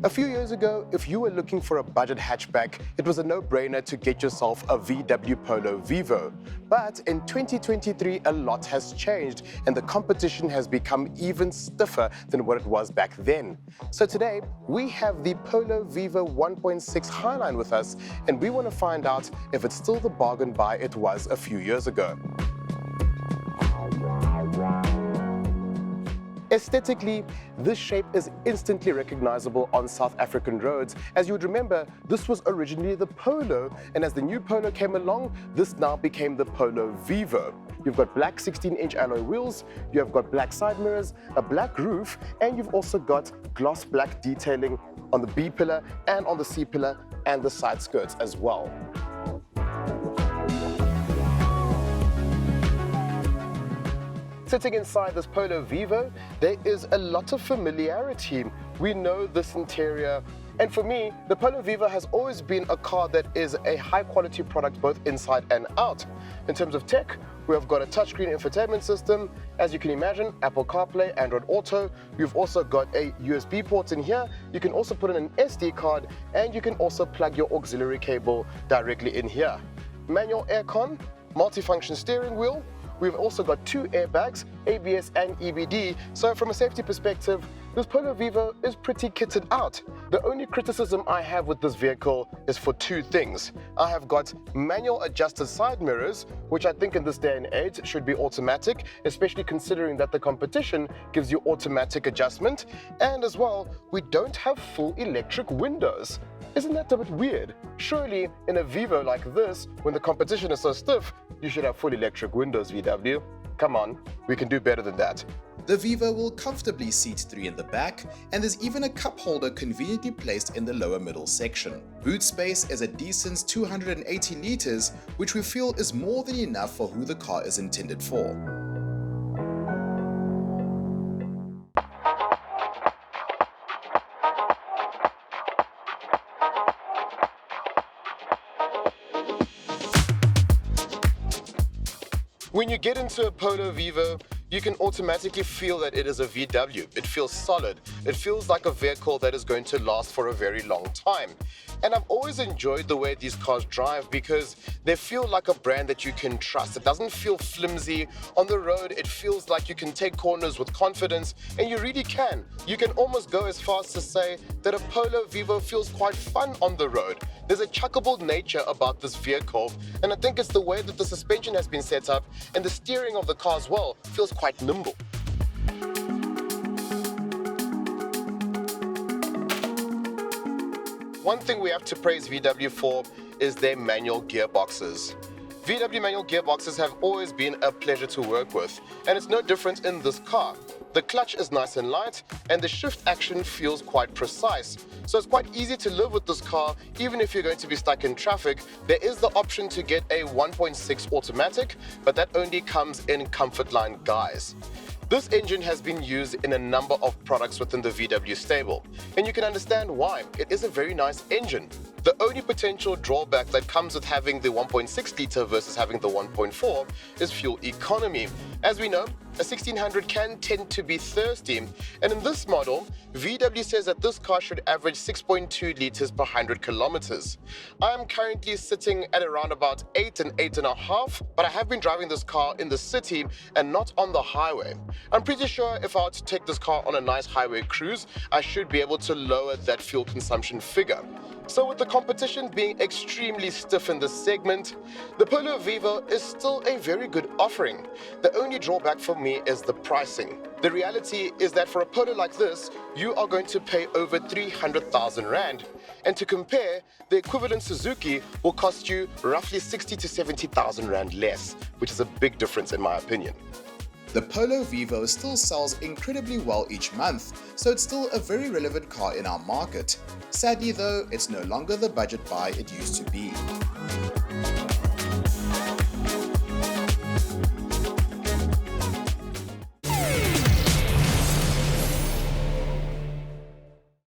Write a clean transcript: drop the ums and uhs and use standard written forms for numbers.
A few years ago, if you were looking for a budget hatchback, it was a no-brainer to get yourself a VW Polo Vivo. But in 2023, a lot has changed and the competition has become even stiffer than what it was back then. So today, we have the Polo Vivo 1.6 Highline with us, and we want to find out if it's still the bargain buy it was a few years ago. Aesthetically, this shape is instantly recognizable on South African roads. As you would remember, this was originally the Polo, and as the new Polo came along, this now became the Polo Vivo. You've got black 16-inch alloy wheels, you have got black side mirrors, a black roof, and you've also got gloss black detailing on the B pillar and on the C pillar and the side skirts as well. Sitting inside this Polo Vivo, there is a lot of familiarity. We know this interior, and for me, the Polo Vivo has always been a car that is a high-quality product both inside and out. In terms of tech, we have got a touchscreen infotainment system. As you can imagine, Apple CarPlay, Android Auto. You've also got a USB port in here. You can also put in an SD card, and you can also plug your auxiliary cable directly in here. Manual aircon, multifunction steering wheel. We've also got 2 airbags, ABS and EBD, so from a safety perspective, this Polo Vivo is pretty kitted out. The only criticism I have with this vehicle is for 2 things. I have got manual adjusted side mirrors, which I think in this day and age should be automatic, especially considering that the competition gives you automatic adjustment, and as well, we don't have full electric windows. Isn't that a bit weird? Surely, in a Vivo like this, when the competition is so stiff, you should have full electric windows, VW. Come on, we can do better than that. The Vivo will comfortably seat 3 in the back, and there's even a cup holder conveniently placed in the lower middle section. Boot space is a decent 280 liters, which we feel is more than enough for who the car is intended for. When you get into a Polo Vivo, you can automatically feel that it is a VW. It feels solid. It feels like a vehicle that is going to last for a very long time. And I've always enjoyed the way these cars drive because they feel like a brand that you can trust. It doesn't feel flimsy. On the road, it feels like you can take corners with confidence, and you really can. You can almost go as far as to say that a Polo Vivo feels quite fun on the road. There's a chuckable nature about this vehicle, and I think it's the way that the suspension has been set up and the steering of the car as well feels quite nimble. One thing we have to praise VW for is their manual gearboxes. VW manual gearboxes have always been a pleasure to work with, and it's no different in this car. The clutch is nice and light, and the shift action feels quite precise. So it's quite easy to live with this car, even if you're going to be stuck in traffic. There is the option to get a 1.6 automatic, but that only comes in Comfortline guise. This engine has been used in a number of products within the VW stable, and you can understand why. It is a very nice engine. The only potential drawback that comes with having the 1.6 litre versus having the 1.4 is fuel economy. As we know, a 1600 can tend to be thirsty, and in this model, VW says that this car should average 6.2 litres per 100 kilometers. I am currently sitting at around about 8 and 8.5, but I have been driving this car in the city and not on the highway. I'm pretty sure if I were to take this car on a nice highway cruise, I should be able to lower that fuel consumption figure. So with the competition being extremely stiff in this segment, the Polo Vivo is still a very good offering. The only drawback for me is the pricing. The reality is that for a Polo like this, you are going to pay over 300,000 Rand. And to compare, the equivalent Suzuki will cost you roughly 60 to 70,000 Rand less, which is a big difference in my opinion. The Polo Vivo still sells incredibly well each month, so it's still a very relevant car in our market. Sadly though, it's no longer the budget buy it used to be.